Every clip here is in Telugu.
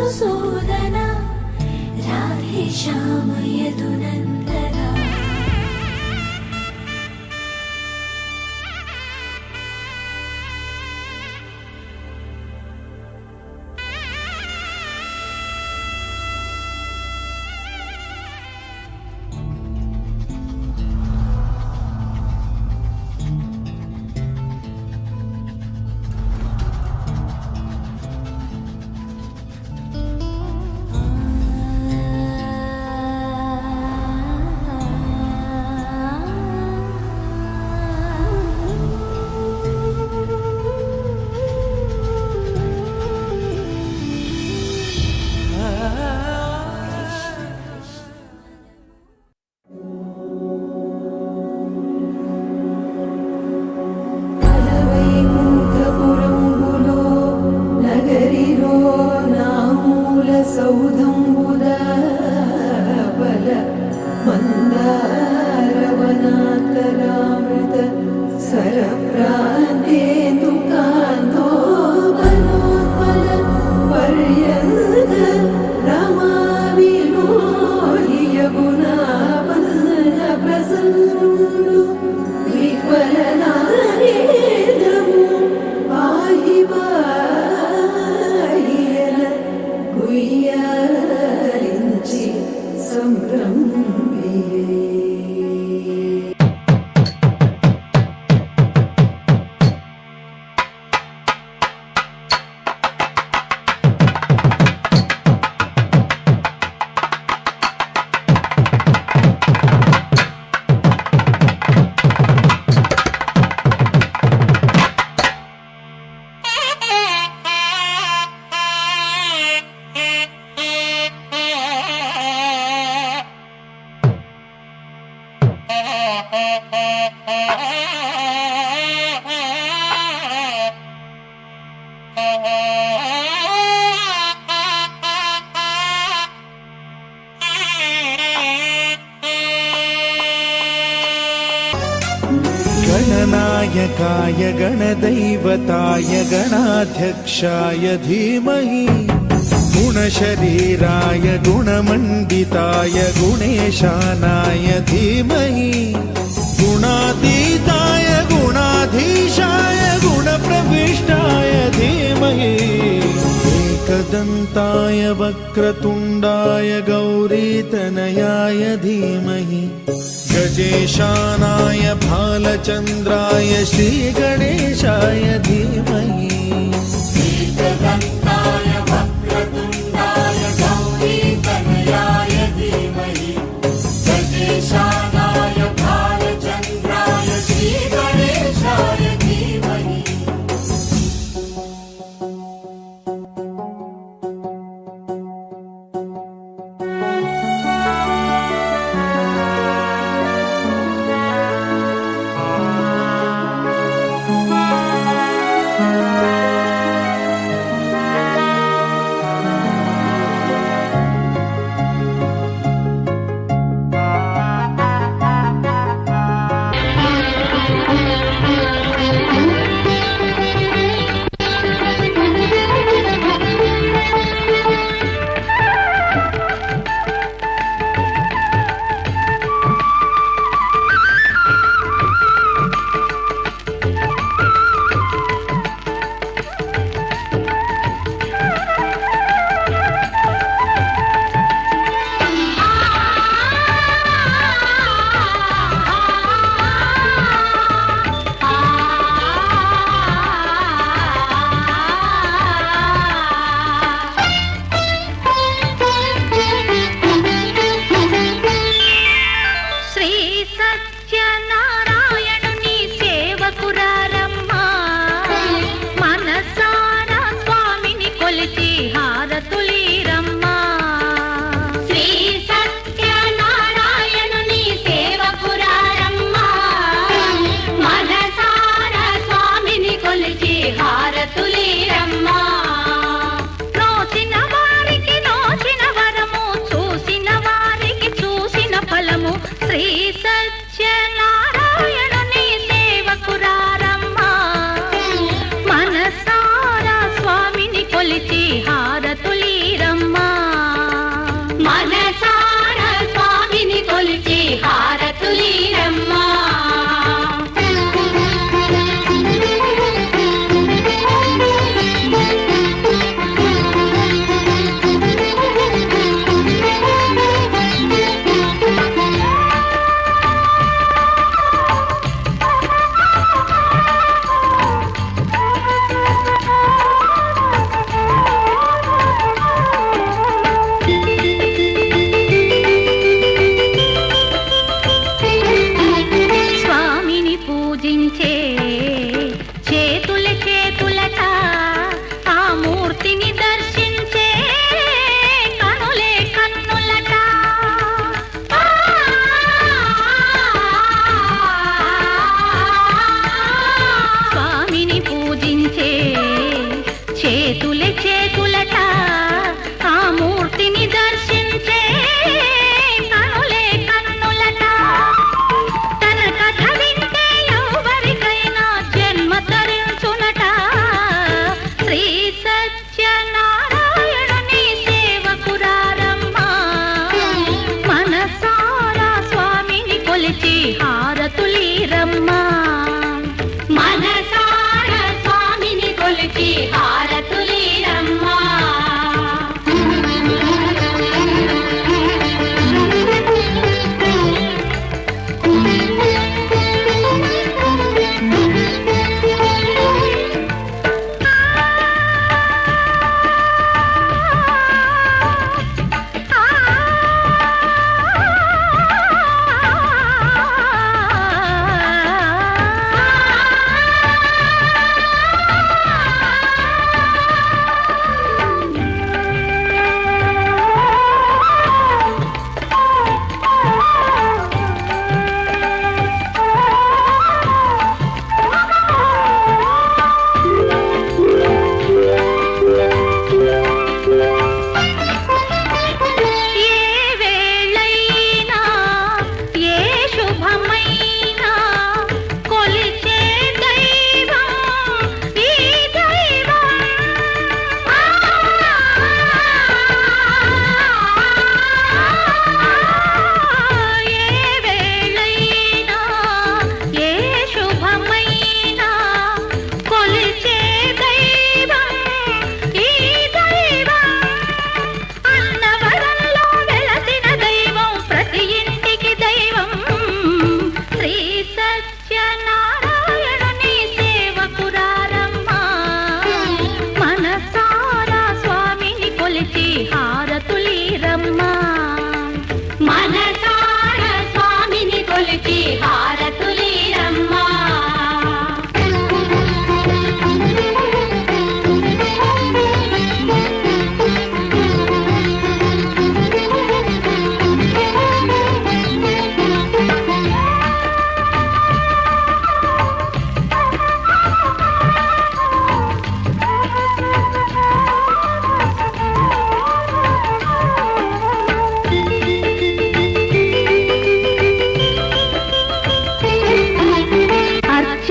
మధుసూదన రాధే శ్యామ యదునందనా. సౌధంబుద బల మందారవనాతరామృత సరప్రాంతేందుకాంతో బలోత్పల పర్యంత రమా వినోహియగుణాపన్న ప్రసన్నుడు విహ్వలనారేంద్రము పాహి గుయ్యారించి సంభ్రమే. गणनायकाय गणदैवताय गणाध्यक्षाय धीमहि गुणशरीराय गुणमण्डिताय गुणेशानाय धीमहि गुणातीताय गुणाधीशाय गुणप्रविष्टाय धीमहि एकदन्ताय वक्रतुण्डाय गौरीतनयाय धीमहि गजेशानाय भालचन्द्राय श्रीगणेशाय धीमहि एकदन्ताय वक्रतुण्डाय गौरीतनयाय धीमहि गजेशानाय भालचन्द्राय श्रीगणेशाय धीमहि. శ్రీ సత్యనారాయణ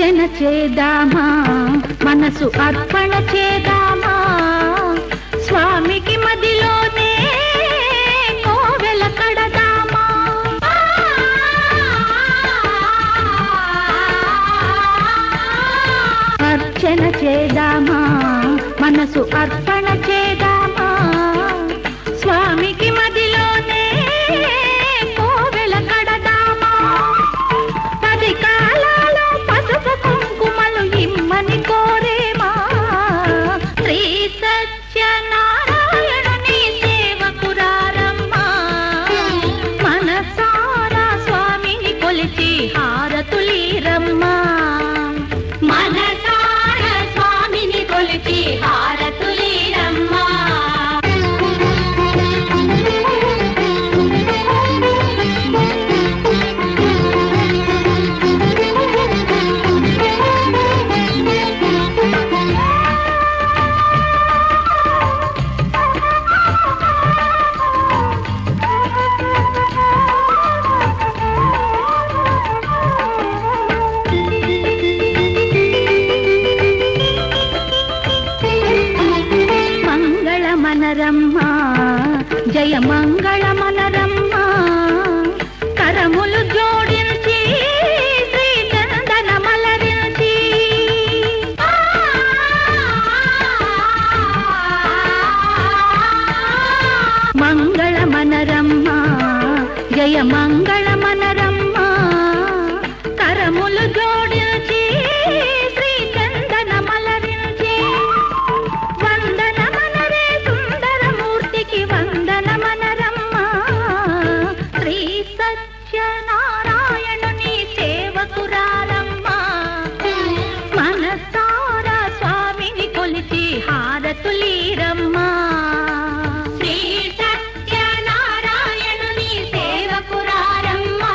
అర్చన చేద్దామా మనసు అర్పణ చేద్దామా స్వామికి మదిలోనే కోవెల కడదామా అర్చన చేద్దామా మనసు అర్పణ చేద్దామా స్వామికి మదిలోనే కోవెల కడదామా 10 కాలాలు పసుపు కుంకుమలు ఇమ్మని కోరేమా శ్రీ సత్యనారాయణుని సేవకురారమ్మా మనసారా స్వామిని కొలిచి హారతులీరమ్మా మనసారా స్వామిని కొలిచి హారతులీరమ్మా మనరమ్మా జయ మంగళ మనరమ్మా కరములు జోడించి శ్రీ చందన మలరించి మంగళ మనరమ్మా జయ మంగళ మనరమ్మా కరములు జోడించి శ్రీ చందన మలరించి వందనమనరమ్మా శ్రీ సత్యనారాయణుని సేవకురారమ్మా మనసారా స్వామిని కొలిచి హారతులీరమ్మా శ్రీ సత్యనారాయణుని సేవకురారమ్మా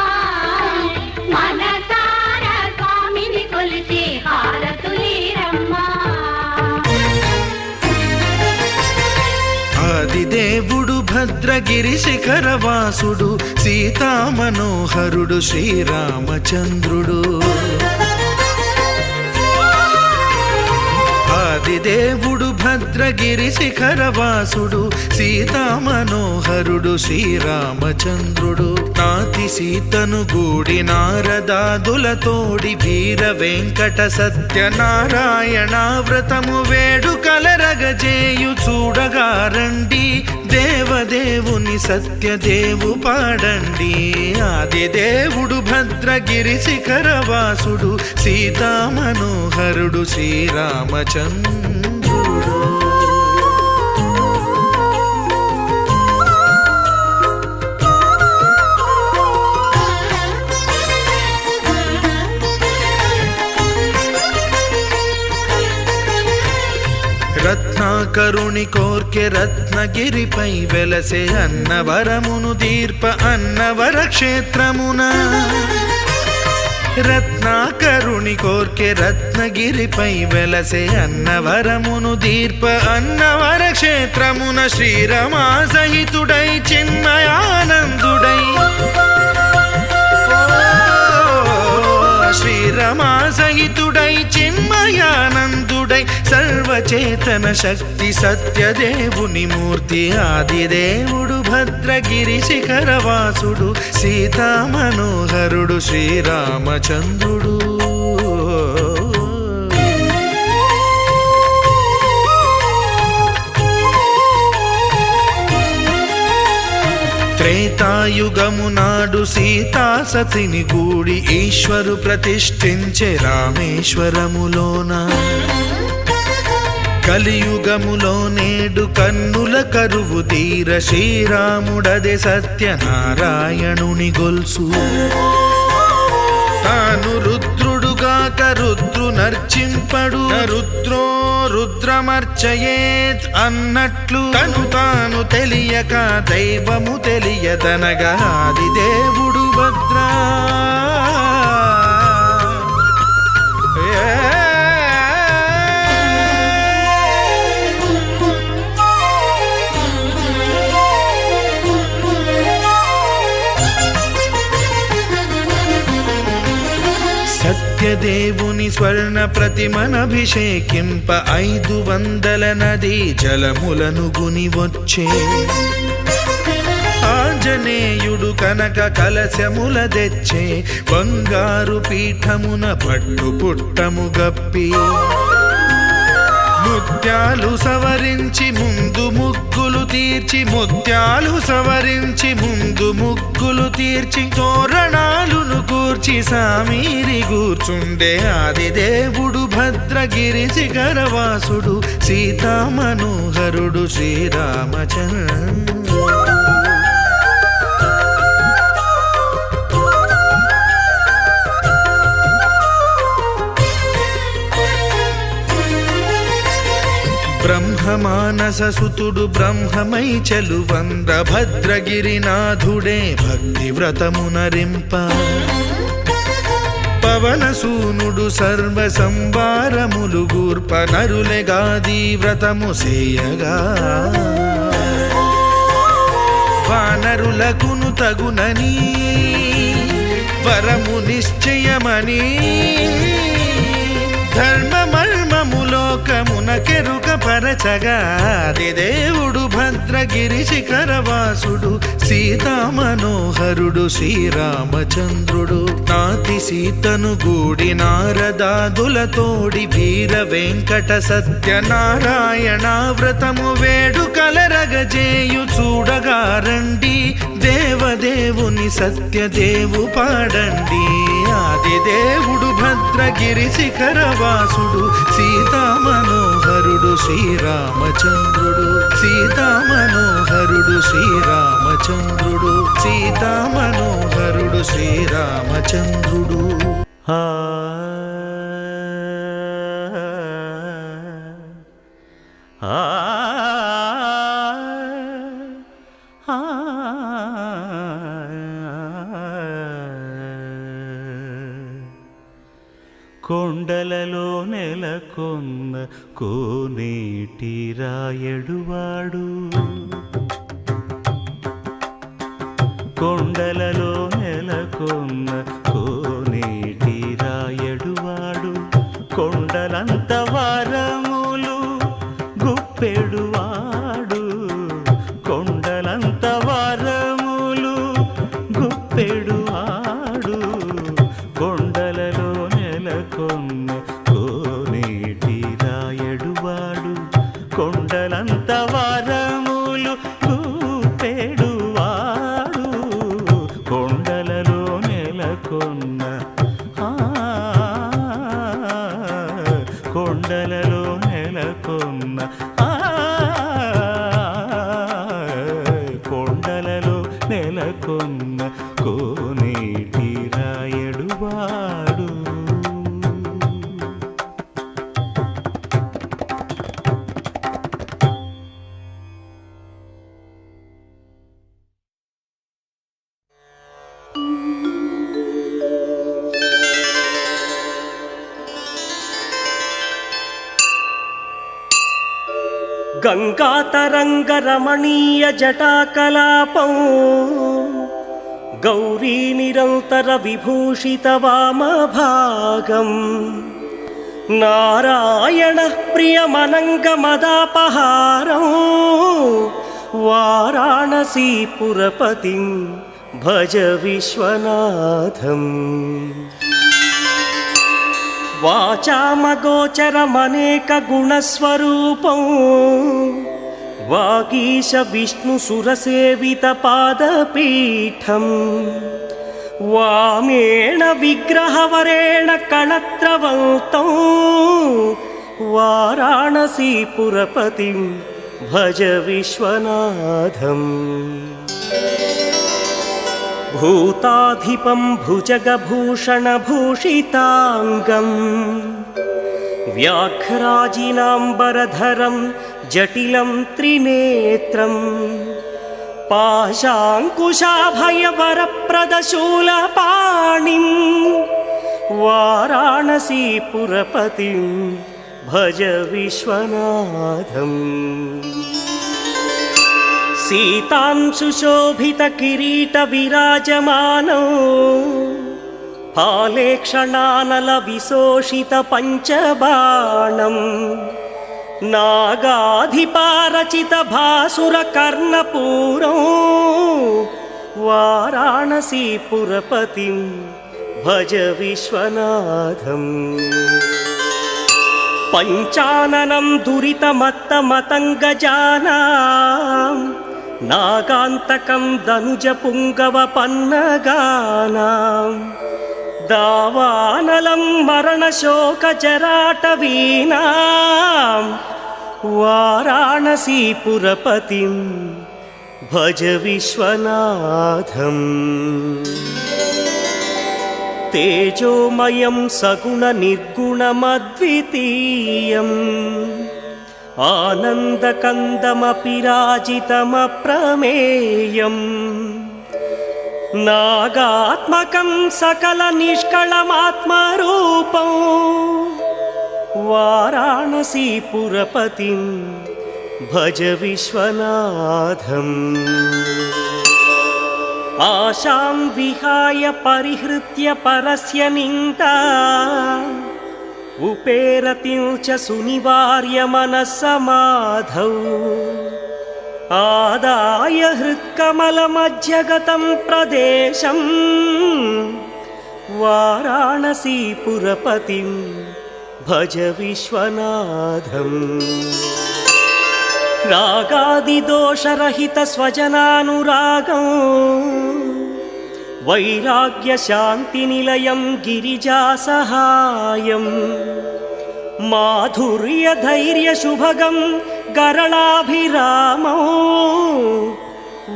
మనసారా స్వామిని కొలిచి హారతులీరమ్మా ఆదిదేవుడు భద్రగిరి శిఖరవాసుడు సీతా మనోహరుడు శ్రీరామచంద్రుడు ఆదిదేవుడు భద్రగిరి శిఖరవాసుడు సీతా మనోహరుడు శ్రీరామచంద్రుడు నాతి సీతను గూడి నారదాదులతోడి వీర వెంకట సత్యనారాయణ వ్రతము వేడుకలరగజేయు చూడగా రండి దేవదేవుని సత్యదేవు పాడండి ఆదిదేవుడు భద్రగిరి శిఖరవాసుడు సీతా మనోహరుడు శ్రీరామచంద్రుడు రత్నాకరుని కోర్కె రత్నగిరిపై వెలసే అన్నవరమును దీర్ప అన్నవర క్షేత్రమున రత్నాకరుని కోర్కె రత్నగిరిపై వెలసే అన్నవరమును దీర్ప అన్నవర క్షేత్రమున శ్రీరమా సహితుడై చిన్మయానందుడై శ్రీరమా సహితుడై చిన్మయానందుడై సర్వచేతన శక్తి సత్యదేవుని మూర్తి ఆదిదేవుడు భద్రగిరి శిఖరవాసుడు సీతా మనోహరుడు శ్రీరామచంద్రుడు త్రేతాయుగము నాడు సీతా సతిని గూడి ఈశ్వరు ప్రతిష్ఠించే రామేశ్వరములోన కలియుగములో నేడు కన్నుల కరువు తీర శ్రీరాముడదే సత్యనారాయణుని గొల్సు తాను రుద్రుడుగాక రుద్రు నర్చింపడు రుద్రో రుద్రమర్చయేత్ అన్నట్లు తను తాను తెలియక దైవము తెలియదనగా ఆదిదేవుడు భద్రా సత్యదేవుని స్వర్ణ ప్రతిమనభిషేకింప 500 నదీ జలములను గుని వచ్చే ఆంజనేయుడు కనక కలశముల తెచ్చే బంగారు పీఠమున పట్టు పుట్టము గప్పి ముత్యాలు సవరించి ముందు ముగ్గులు తీర్చి ముత్యాలు సవరించి ముందు ముగ్గులు తీర్చి తోరణాలును కూర్చి సామీరి కూర్చుండే ఆదిదేవుడు భద్రగిరి శిఖరవాసుడు సీతామనోహరుడు శ్రీరామచంద్రుడు. బ్రహ్మమానససుతుడు బ్రహ్మమై చెలువంద్ర భద్రగిరినాథుడే భక్తి వ్రతమునరింప పవనసూనుడు సర్వ సంవారములు గూర్ప నరులెగాది వ్రతము సేయగా వానరులకును తగునని వరము నిశ్చయమని ధర్మమర్మములోకమున కెరుక పరచగా దేవుడు భద్రగిరి శిఖరవాసుడు సీతామనోహరుడు శ్రీరామచంద్రుడు. నాతి సీతను గూడి నారదాదులతోడి వీర వెంకట సత్యనారాయణ వ్రతము వేడుకలరగజేయు చూడగా రండి దేవదేవుని సత్యదేవు పాడండి. ఆదిదేవుడు భద్రగిరి శిఖరవాసుడు సీతామనోహరుడు శ్రీరామచంద్రుడు. సీతామనోహరుడు శ్రీరామచంద్రుడు. సీతామనోహరుడు శ్రీరామచంద్రుడు. కొండలలో నెలకొన్న కోనేటి రాయడువాడు కొండలలో నెలకొన్న కోనేటి రాయడువాడు కొండలంత వారములు గుప్పెడువాడు కొండలంత వారములు గుప్పెడువాడు కొండలలో నెలకొన్న కోనేటి రాయడువాడు కొండలంత వారములు గుప్పెడువాడు కొండలలో నెలకొన్న కొండలలో నెలకొన్న కొండలలో నెలకొన్న కోనేటి రాయడువాడు. గంగాతరంగ రమణీయ జటాకలాపం గౌరీ నిరంతర విభూషిత వామభాగం నారాయణ ప్రియమనంగమదాపహారం వారాణసీపురపతిం భజ విశ్వనాథం. వాచామగోచరమనేక గుణస్వరూపం వాగీశ విష్ణు సురసేవిత పాదపీఠం వామేణ విగ్రహవరేణ కళత్రవంతం వారాణసీపురపతిం భజ విశ్వనాథం. భూతాధిపం భుజగభూషణభూషితాంగం వ్యాఘ్రాజినాంబరధరం జటిలం త్రినేత్రం పాశాంకుశాభయవరప్రదశూలపాణిం వారాణసీపురపతిం భజ విశ్వనాథం. సీతాంశుశోభిత కిరీట విరాజమానో हालेक्षणानलविशोषितपञ्चबाणम् नागाधिपारचितभासुरकर्णपूरो वाराणसीपुरपतिं भज विश्वनाथम् पञ्चाननं दुरितमत्तमतङ्गजानां नागान्तकं दनुजपुङ्गवपन्नगानां दावानलं मरणशोकजराटवीनां वाराणसीपुरपतिं भज विश्वनाथम् तेजोमयं सगुणनिर्गुणमद्वितीयम् आनन्दकन्दमपि राजितमप्रमेयम् नागात्मकं सकलनिष्कळमात्मरूपं वाराणसीपुरपतिं भज विश्वनाथम् आशां विहाय परिहृत्य परस्य निन्दा उपेरतिं च सुनिवार्य मनस्समाधौ आदाय हृत्कमलमध्यगतं प्रदेशं वाराणसीपुरपतिं भज विश्वनाथम् रागादिदोषरहितस्वजनानुरागं वैराग्यशान्तिनिलयं गिरिजासहायं माधुर्यधैर्यशुभगं गरलाभिरामौ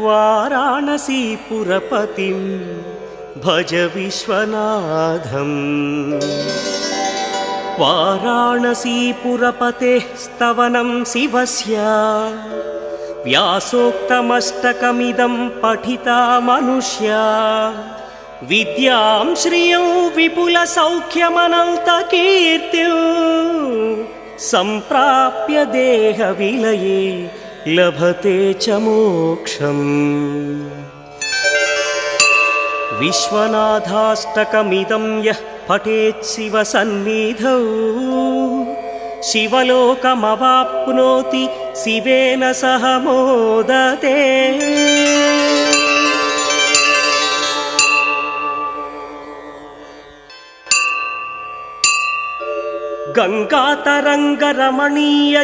वाराणसीपुरपतिं भज विश्वनाथम् वाराणसीपुरपतेः स्तवनं शिवस्य व्यासोक्तमष्टकमिदं पठिता मनुष्या विद्यां श्रियं विपुलसौख्यमनन्तकीर्तिं सम्प्राप्य देहविलये लभते च मोक्षम् विश्वनाथाष्टकमिदं यः पठेत् शिवसन्निधौ शिवलोकमवाप्नोति शिवेन सह मोदते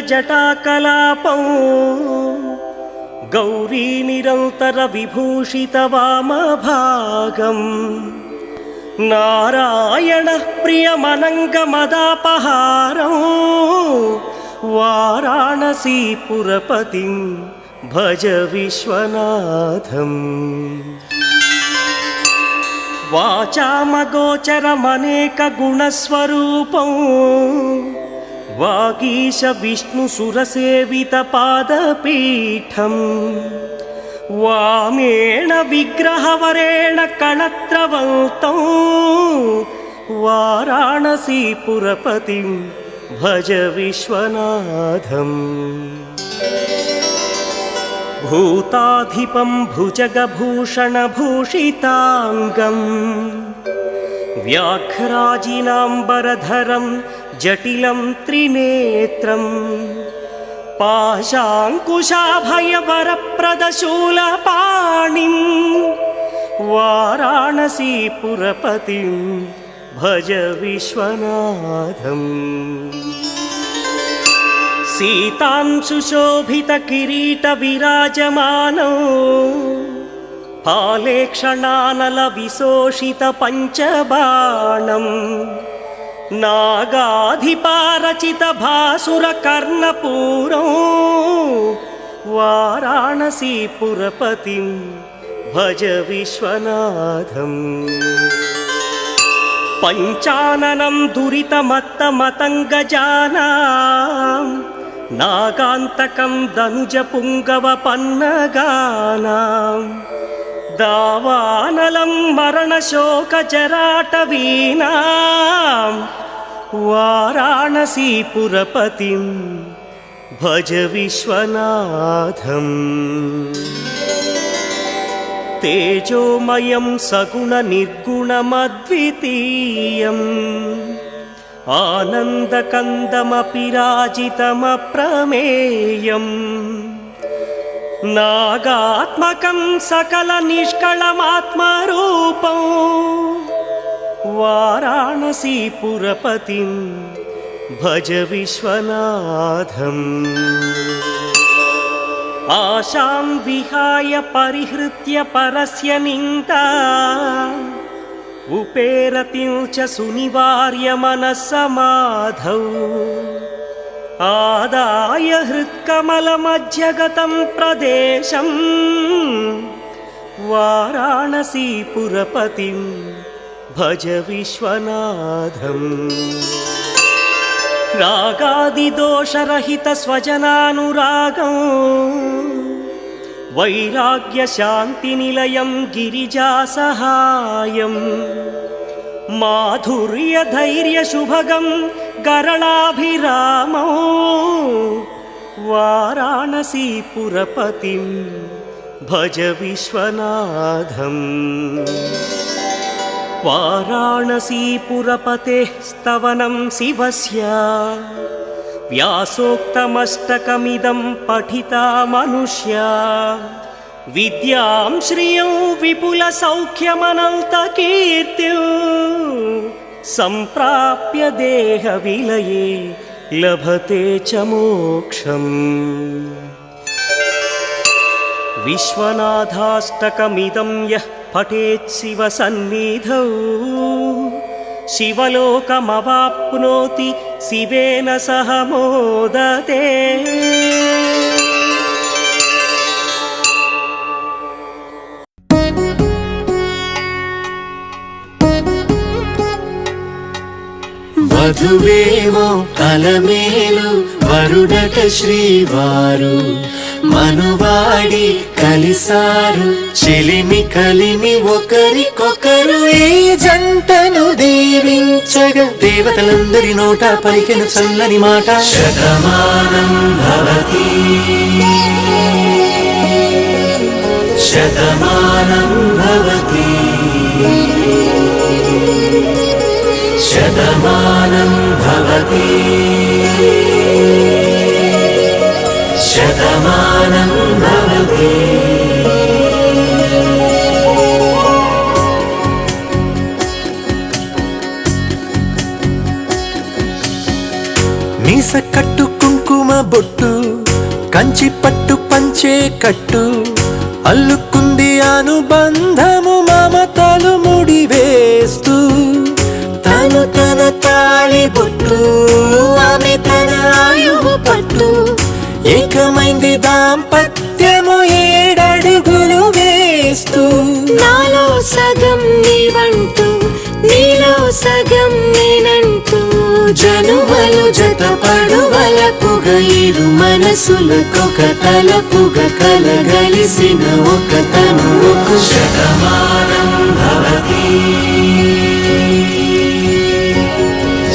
गङ्गातरङ्गरमणीयजटाकलापौ गौरीनिरन्तरविभूषितवामभागम् नारायणः प्रियमनङ्गमदापहारौ वाराणसीपुरपतिं भज विश्वनाथम् वाचामगोचरमनेकगुणस्वरूपं वागीशविष्णुसुरसेवितपादपीठम् वामेण विग्रहवरेण कणत्रवन्तौ वाराणसीपुरपतिं भज विश्वनाथम् भूताधिपं भुजगभूषणभूषिताङ्गम् व्याघ्राजिनाम्बरधरं जटिलं त्रिनेत्रम् पाशाङ्कुशाभयवरप्रदशूलपाणिं वाराणसीपुरपतिं भज विश्वनाथम् सीतांशुशोभितकिरीटविराजमानौ हालेक्षणानलविशोषितपञ्चबाणम् नागाधिपारचितभासुरकर्णपूरो वाराणसीपुरपतिं भज विश्वनाथम् पञ्चाननं दुरितमत्तमतङ्गजानां नागान्तकं दनुजपुङ्गवपन्नगानां दावानलं मरणशोकजराटवीनां वाराणसीपुरपतिं भज विश्वनाथम् తేజోమయం సగుణ నిర్గుణమద్వితీయం ఆనందకందమపిరాజితమప్రమేయం నాగాత్మకం సకల నిష్కళమాత్మరూపం వారాణసీపురపతిం భజ విశ్వనాథం ఆశాం విహాయ పరిహృత్య పరస్య నిందా ఉపేరతిం చ సునివార్య మనస్సమాధౌ ఆదాయ హృత్కమలమధ్యగతం ప్రదేశం వారాణసీపురపతిం భజ విశ్వనాథం రాగాదిదోషరహిత స్వజనానురాగం వైరాగ్య శాంతి నిలయం గిరిజా సహాయం మాధుర్య ధైర్య శుభగం గరళాభిరామో వారాణసీపురపతిం భజ విశ్వనాథం వారాణసీపురపతేః స్తవనం శివస్య వ్యాసోక్తమష్టకమిదం పఠితా మనుష్యా విద్యాం శ్రియం విపుల సౌఖ్యమనంతకీర్తిం సంప్రాప్య దేహ విలయే లభతే చ మోక్షం విశ్వనాథాష్టకమిదం యః పఠేత్ శివ సన్నిధౌ శివలోకమవాప్నోతి శివేన సహ మోదతే వధువేమో అలమేలు వరుడట శ్రీవారు మనువాడి కలిసారు చెలిమి కలిమి ఒకరికొకరు ఈ జంటను దీవించగా దేవతలందరి నోట పలికెను చల్లని మాట శతమానం భవతి శతమానం భవతి శతమానం భవతి శతమానం భవతి మీస కట్టు కుంకుమ బొట్టు కంచి పట్టు పంచే కట్టు అల్లుకుంది అనుబంధము మమతలు ముడివేస్తూ తను తన తాళి బొట్టు ఆమె తన ఆయువు పట్టు ఏకమైంది దాంపత్యము 7 అడుగులు వేస్తూ నాలో సగం నీవంటూ నీలో సగం నేనంటూ జనుమలు జతపడువలపుగ ఇరు మనసులకొక తలపుగ కలగలిసిన ఒక తనువుకు శతమానం భవతి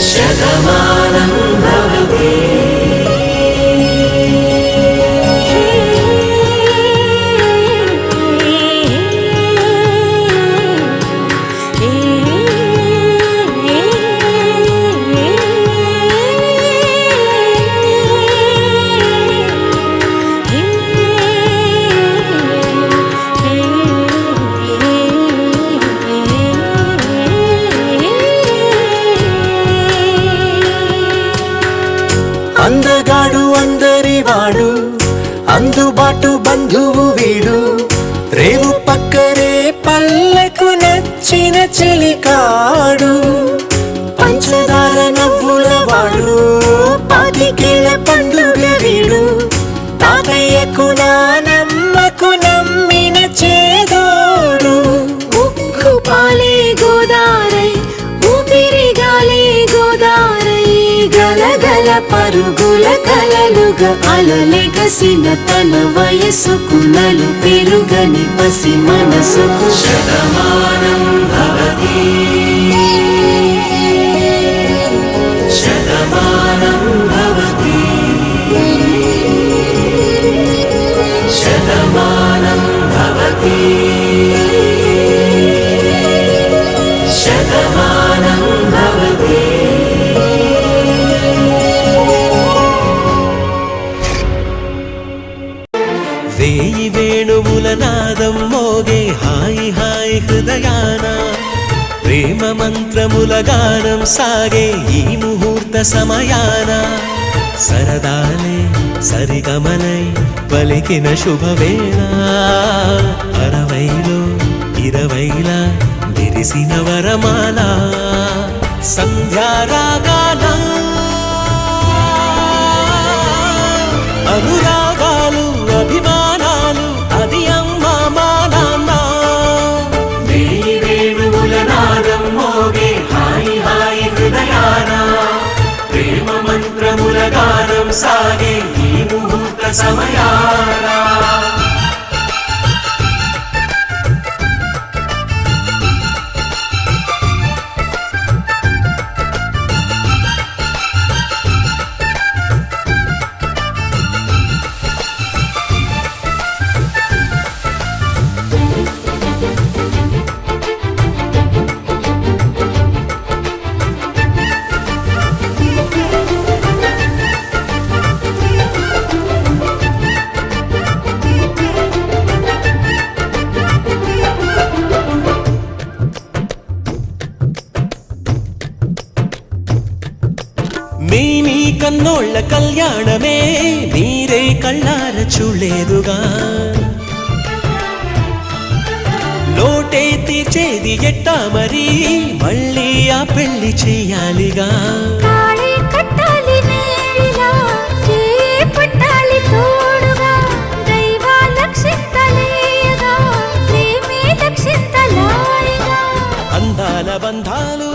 శతమానం భవతి అందగాడు అందరివాడు అందుబాటు బంధువు వీడు రేవు పక్కరే పల్లెకు నచ్చిన చెలికాడు పంచదార నవ్వుల వాడు పాతికేళ్ల పండుగ వీడు తాతయ్యకు నానమ్మకు నమ్మిన చేదోడు ఉక్కు పాలే గోదారై ఊపిరి గాలే గోదారై గలగల పరుగుల కలలుగా అలలెగసిన తన వయసుకు నలు పెరుగని పసి మనసుకు శతమానం భవతి శతమానం భవతి శతమానం భవతి ప్రేమమంత్రముల గానం సాగే ఈ ముహూర్త సమయాన సరదాలే సరిగమలై పలికిన శుభవేళ 60లో 20లా విరిసిన వరమాల సంధ్యారాగాల అనురాగాలు అభిమానాలు అది అమ్మా మా నాన్న వేయి వేణువుల నాదం మోగే హాయి హాయి హృదయాన ప్రేమ మంత్రముల గానం సాగే ఈ ముహూర్త సమయాన మీ కన్నోళ్ళ కళ్యాణమే మీరే కళ్ళార చూడలేదుగా లోటే తీర్చేది ఎట్టా మరి మళ్ళీ ఆ పెళ్లి చెయ్యాలిగా తాళి కట్టాలి నేలిలా చేయి పట్టాలి తోడుగా దైవాలక్షింతలేయగా ప్రేమే లక్షింతలాయగా అందాల బంధాలు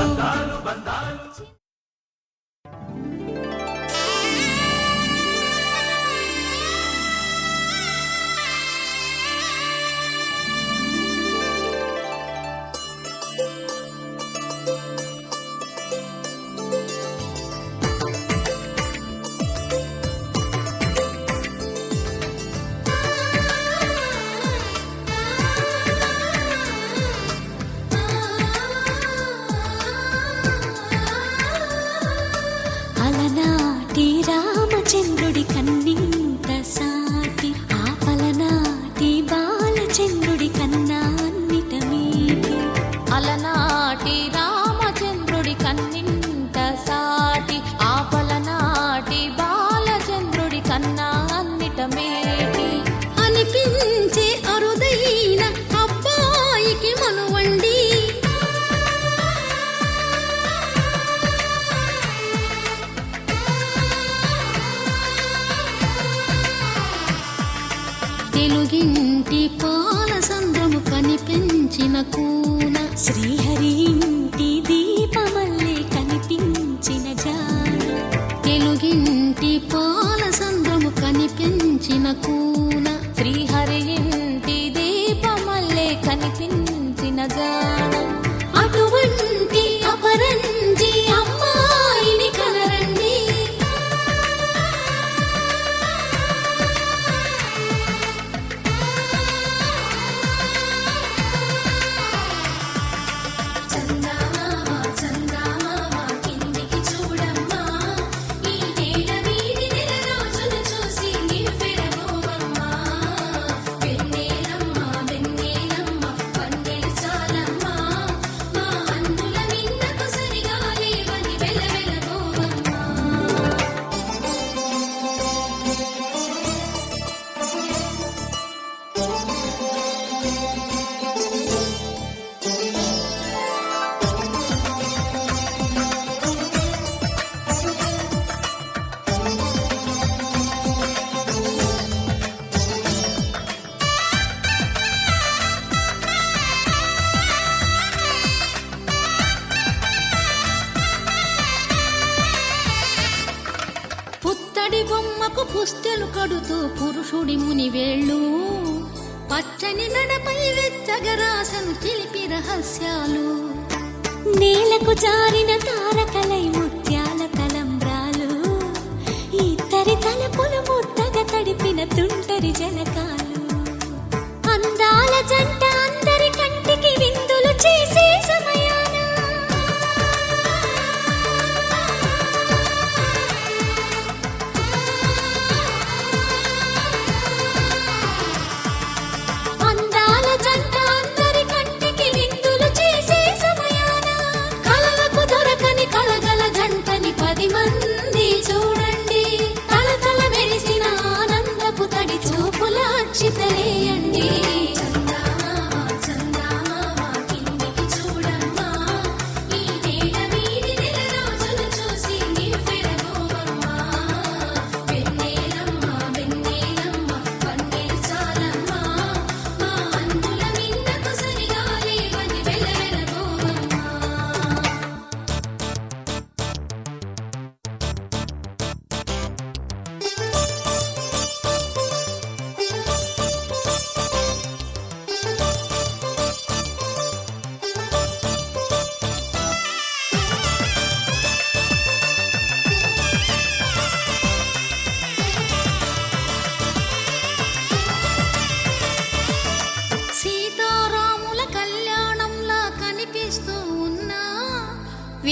అలనాటి రామచంద్రుడి కన్నింత సాటి ఆపలనాటి బాలచంద్రుడి కన్నా అన్నిట మీటి అలనాటి రామచంద్రుడి కన్నింత సాటి ఆపలనాటి బాలచంద్రుడి కన్నా అన్నిట మేటి అనిపించే అరుదైన అబ్బాయికి మనువండి తెలుగింటి పాలసంద్రము కనిపించిన కూన శ్రీహరి ఇంటి దీపమల్లే కనిపించిన జాన తెలుగింటి పాలసంద్రము కనిపించిన కూన శ్రీహరి ఇంటి దీపమల్లే కనిపించిన జాన అటువంటి అపరంజి అమ్మాయిని కనరండి చందమామ చందమామ కిందికి చూడమ్మా ఈ నేల వీధి నెల రోజులు చూసి నివ్వెరబోవమ్మా వెన్నెలమ్మ వెన్నెలమ్మ పన్నెలు చాలమ్మా మా అందుల మిన్నకు సరిగా లేవని వెలవెలబోవమ్మా పుత్తడి బొమ్మకు పుస్తెలు కడుతూ పురుషుడి మునివేళ్ళు పచ్చని నడపై వెచ్చగరాసను చిలిపి రహస్యాలు నేలకు జారిన తారకలై ముత్యాల తలంబ్రాలు ఇద్దరి తలపులు ముద్దగా తడిపిన తుంటరి జలకాలు అందాల జంట అందరి కంటికి విందులు చేసే సమయాన అందాల జంట అందరి కంటికి విందులు చేసే సమయాన కలలకు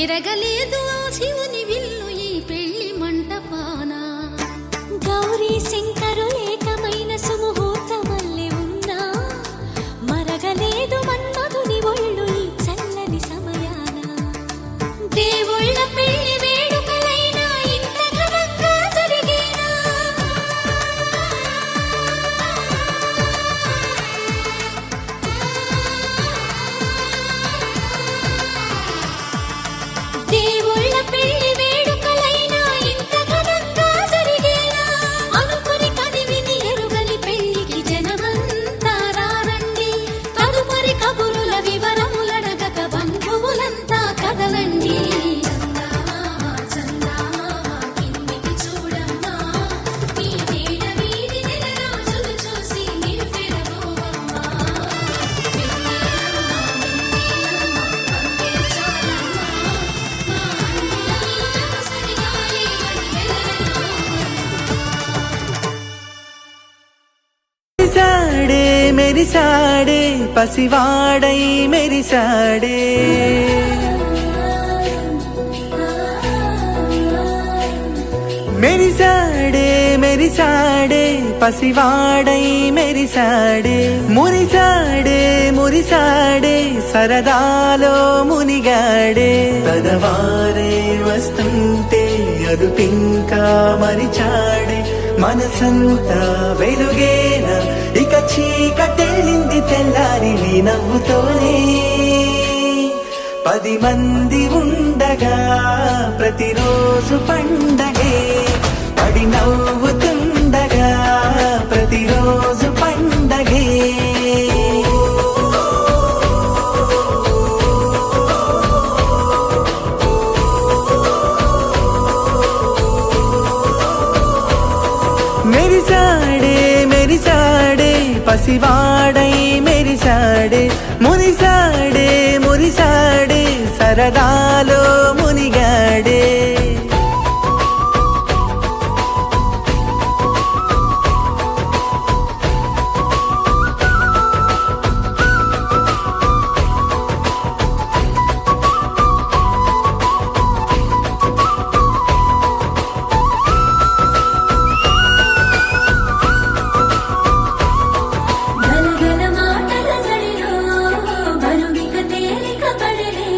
తిరగలేదు ఆ శివుని విల్లు ఈ పెళ్లి మంటపాన. గౌరీ శంకరు ఏకమైన సుముహూర్తమల్లె ఉన్నా మరగలేదు మన్మధుని ఒళ్ళు ఈ చల్లని సమయాన. దేవుళ్ళ పెళ్లి వేడుకలైనా ఇంత ఘనంగా జరిగేనా? దేవుళ్ళ పెళ్లి వేడుకలైనా ఇంత ఘనంగా జరిగేనా? అనుకుని కదివిని ఎరుగని పెళ్లికి జనమంతా రారండి. తదుపరి కబురుల వివరములడగక బంధువులంతా కదలండి. కిందికి చూడమ్మా, ఈ నీడ వీడి నెలరాజులు చూసి నివ్వెరబోవమ్మా. మెరిసాడే మెరిసాడే పసివాడై మెరిసాడే మెరిసాడే మెరిసాడే పసివాడై మెరిసాడే మురిసాడే మురిసాడే సరదాలో మునిగాడే పదవారే వస్తుంటే అదుపింకా మరిచాడే మనసంతా వెలుగేన ఇక చీకటెళ్ళింది తెల్లారి నీ నవ్వుతోనే 10 మంది ఉండగా ప్రతిరోజు పండగే పడి నవ్వుతుండగా ప్రతిరోజు పండగే మెరిసాడే మెరిసాడే పసివాడై మెరిసాడే మురిసాడే మురిసాడే సరదాలో మునిగాడే గలగల మాటల జడిలో బరువిక తేలిక పడలే.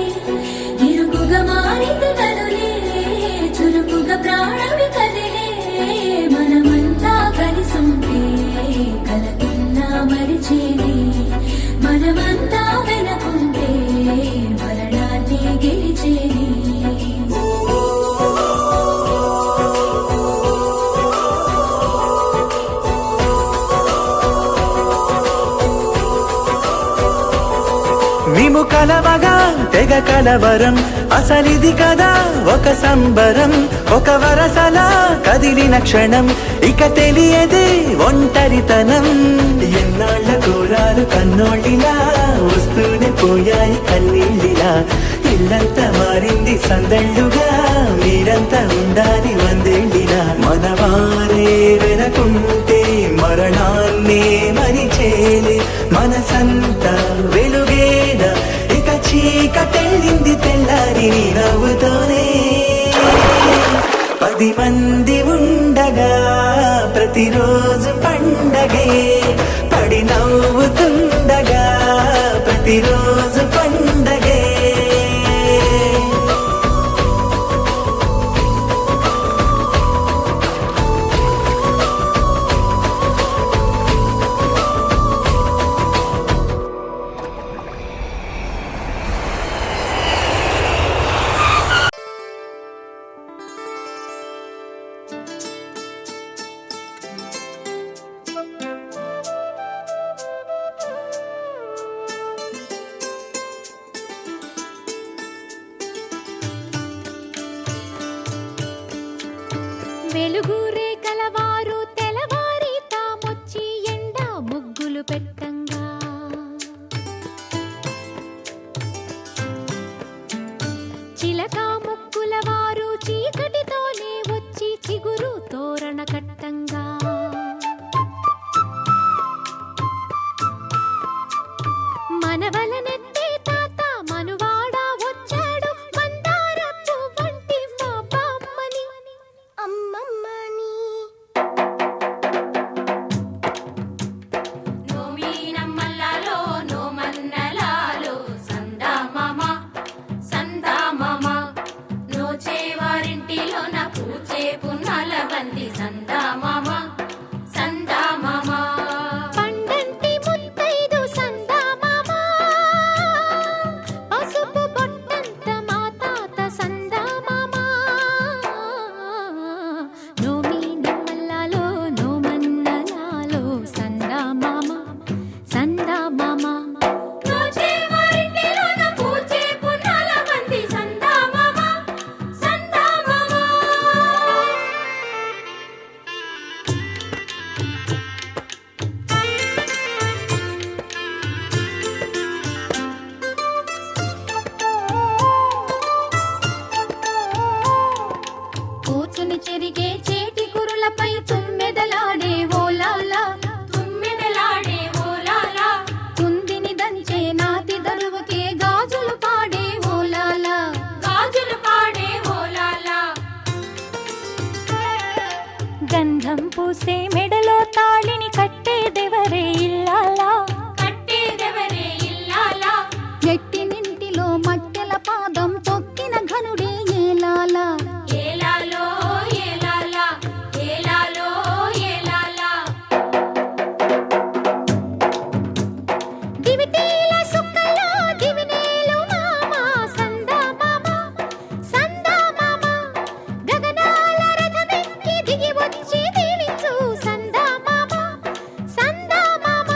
ఇరుకుగా మారితే కదులే, చురుకుగా ప్రాణమి కదిలే. మనమంతా కలిసుంటే కలకున్నా మరిచేనే. మనమంతా వెనకుంటే మరణాన్ని గెలిచేనే. మేము కలవగా తెగ కలవరం అసలిది కదా ఒక సంబరం ఒక వరసలా కదిలిన క్షణం ఇక తెలియదే ఒంటరితనం ఎన్నాళ్ళ కోరాలు కన్నోళ్ళిలా వస్తూనే పోయాయి కన్నీళ్ళిలా ఇల్లంతా మారింది సందళ్ళుగా మీరంతా ఉండాలి వందేళ్ళిలా మనవారే వెనకుంటే మరణాన్నే మరిచేలే మనసంతా వెలుగేన ఇక చీకటెళ్ళింది తెల్లారి నీ నవ్వుతోనే 10 మంది ఉండగా ప్రతిరోజు పండగే పడి నవ్వుతుండగా ప్రతిరోజు పండగే వెలుగురే కలవారు తెలవారి తామొచ్చి ఎండా ముగ్గులు పెట్టంగా. చిలక ముక్కుల వారు చీకటితోనే వచ్చి చిగురు తోరణ కట్టంగా. మనవలనెత్తే తాత మనువాడా వచ్చాడు మందార వారింటిలోన పూచే పున్నాల బంతి సందా మామ సందా మామ పండంటి ముత్తైదు సందామామ పసుపు బొట్టంత మా తాత సందామామ నోమి నమ్మల్లాలో నోమన్నలాలో సందామామ సందామామ పూచే వారింటిలోన పూచే పున్నాల బంతి సందా మామ సందా మామ కూచుని చెరిగే చేటి కురులపై తుమ్మెదలాడే ఓలాలా తుమ్మెదలాడే ఓలాలా కుందిని దంచే నాతి దరువుకే గాజులు పాడే ఓలాలా గాజులు పాడే ఓలాలా గంధం పూసే మెడలో తాళిని కట్టేదెవరే ఇల్లాలా కట్టేదెవరే ఇల్లాలా ఎట్టినింటిలో మట్టెల పాదం తొక్కిన ఘనుడే ఏలాలా ఏలాలో ఏలాలా ఏలాలో ఏలాలా దివిటీల సుక్కలో దివినేలు మామ సందామామ సందామామ గగనాల రథమెక్కి దిగి వచ్చి దీవించు సందామామ సందామామ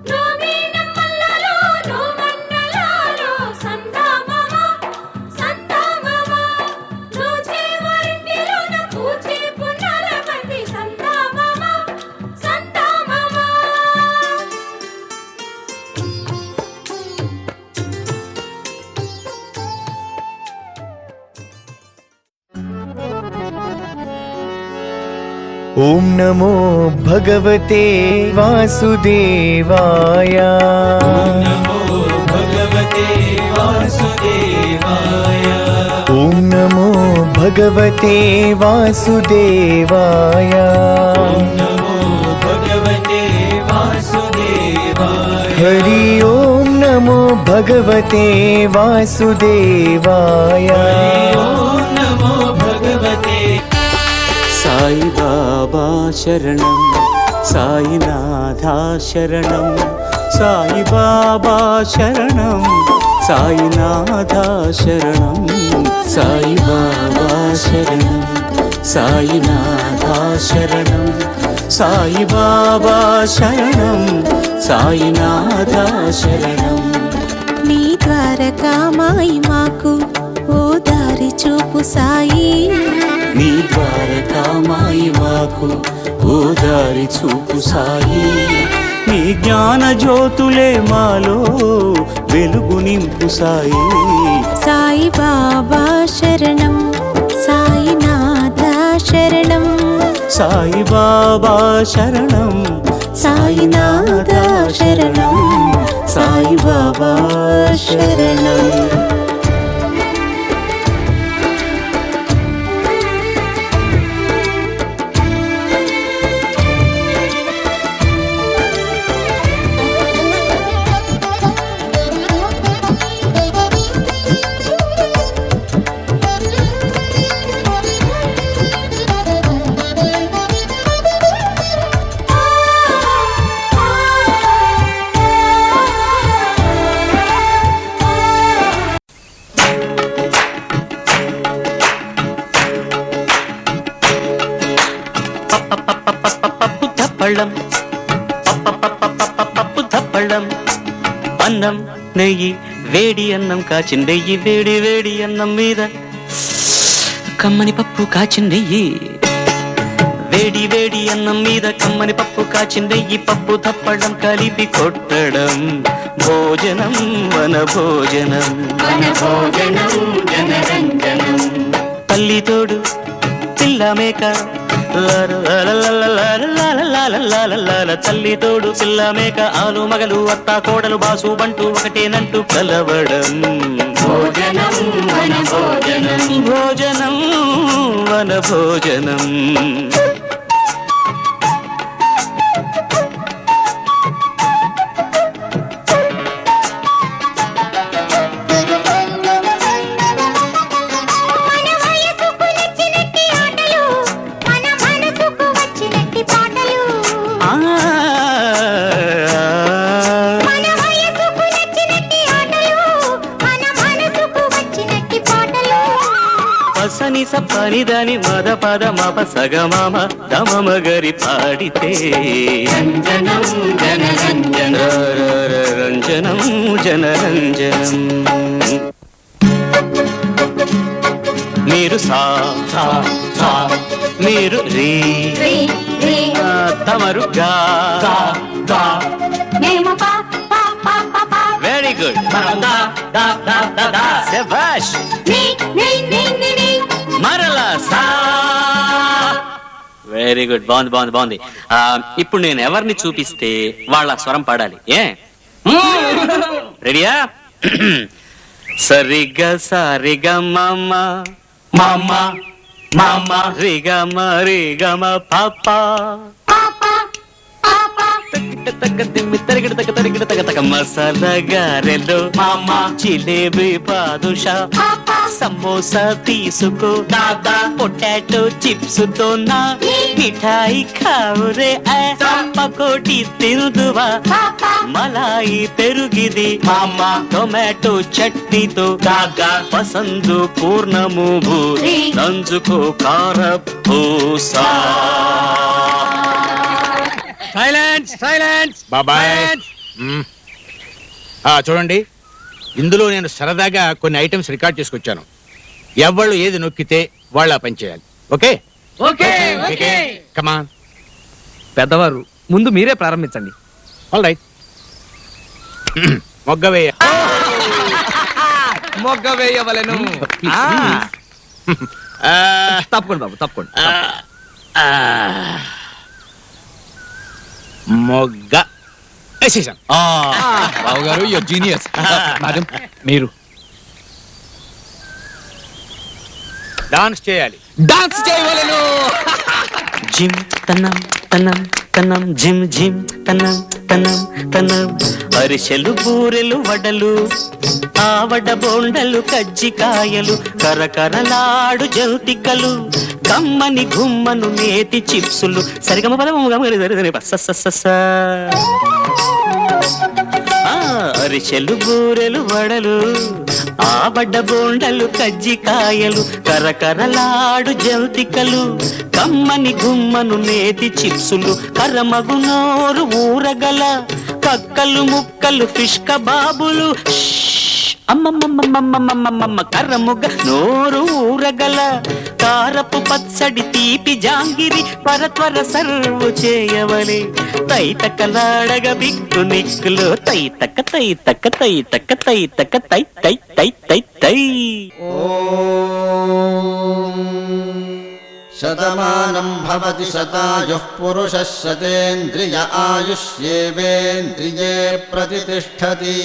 నోమి నమ్మల్లాలో నోమన్నలాలో సందా మామ సందా మామ పూచే వారింటిలోన పూచే పున్నాల బంతి సందా మామ సందా మామ ఓం నమో భగవతే వాసుదేవాయ ఓం నమో భగవతే వాసుదేవాయ హరి ఓం నమో భగవతే వాసుదేవాయ సాయి బాబా శరణం సాయినాథా శరణం సాయి బాబా శరణం సాయినాథా శరణం సాయి బాబా శరణం సాయినాథా శరణం సాయి బాబా శరణం సాయినాథా శరణం నీ ద్వారకామాయి మాకు ఓ దారి చూపు సాయి నీ ద్వారకామాయి మాకు ఓ దారి చూపు సాయి నీ జ్ఞాన జ్యోతులే మాలో వెలుగు నింపు సాయి సాయి బాబా శరణం సాయినాథ శరణం సాయి బాబా శరణం సాయినాథ శరణం సాయి బాబా శరణం పళ్ళం పప్పు తప్పళ్ళం అన్నం నెయ్యి వేడి అన్నం కాచిందెయ్యి వేడి వేడి అన్నం మీద కమ్మని పప్పు కాచిందెయ్యి వేడి వేడి అన్నం మీద కమ్మని పప్పు కాచిందెయ్యి పప్పు తప్పడం కలిపి కొట్టడం భోజనం వన భోజనం జనరంజనం తల్లి తోడు పిల్ల మేక తల్లి తోడు పిల్ల మేక ఆలు మగలు అత్త కోడలు బాసు బంటూ ఒకటేనంటూ కలవడం భోజనం వన భోజనం భోజనం వన భోజనం మన వయసు పనిదని మద పద మప సగమమ దమమ గరి పాడితే రంజనం జనరంజనం రంజనం జనరంజనం. మీరు సా సా సా, మీరు రీ రీ రీ తమరు గా గా గా. మేము పా పా పా పా పా వెరీ గుడ్. శభాష్. నీ నీ నీ నీ నీ మరలా సా. వెరీ గుడ్, బాగుంది బాగుంది బాగుంది. ఇప్పుడు నేను ఎవరిని చూపిస్తే వాళ్ళ స్వరం పాడాలి. ఏ రెడీయా? సరిగా సారిగా మామ మామ మామ రిగమ రిగమ పాప మసాలా గారెలు మామ జిలేబీ బాదుషా సమోసా తీసుకో దాదా పొటాటో చిప్స్ తో నా మిఠాయి ఖావురే పకోటి తిందువా మలాయి పెరుగిది మామ టొమాటో చట్నీతో దాదా పసందు పూర్ణము భూరి నంజుకో కార పూసా. సైలెన్స్ సైలెన్స్ బాబాయ్. చూడండి, ఇందులో నేను సరదాగా కొన్ని ఐటమ్స్ రికార్డ్ చేసుకొచ్చాను. ఎవళ్ళు ఏది నొక్కితే వాళ్ళు ఆ పని చేయాలి. Okay okay come on. పెద్దవారు ముందు మీరే ప్రారంభించండి. All right. మొగ్గవేయ. మొగ్గ వేయవలెను. తప్పకుండా బాబు తప్పకుండా. మొగ్గ వేసేసాం. బాబు గారు యువర్ జీనియస్. మేడం మీరు డాన్స్ చేయాలి. డాన్స్ చేయవలెను. జిమ్ తనం తనం తనం జిమ్ జిమ్ తనం తనం తనం. అరిసెలు బూరెలు వడలు ఆవడ బోండలు కజ్జికాయలు కరకరలాడు జంతికలు కమ్మని గుమ్మను నేతి చిప్సులు సరిగమ అరిసెలు బూరెలు వడలు ఆవడ బోండలు కజ్జికాయలు కరకరలాడు జంతికలు కమ్మని గుమ్మను నేతి చిప్సులు కర్రమగు నోరు ఊరగల కక్కలు ముక్కలు ఫిష్ కబాబులు అమ్మమ్మమ్మమ్మమ్మమ్మమ్మ కర్రముగ నోరు ఊరగల కారపు పచ్చడి తీపి జాంగిరి పరత్వర సర్వు చేయవలే తైతకలాడగ బిక్కు నిక్కులు తైతక తైతక తైతక తైతక తై తై తై తై తై. శతమానం భవతి శతాయుః పురుషः శతేంద్రియ ఆయుష్యేవేంద్రియే ప్రతిష్టతి.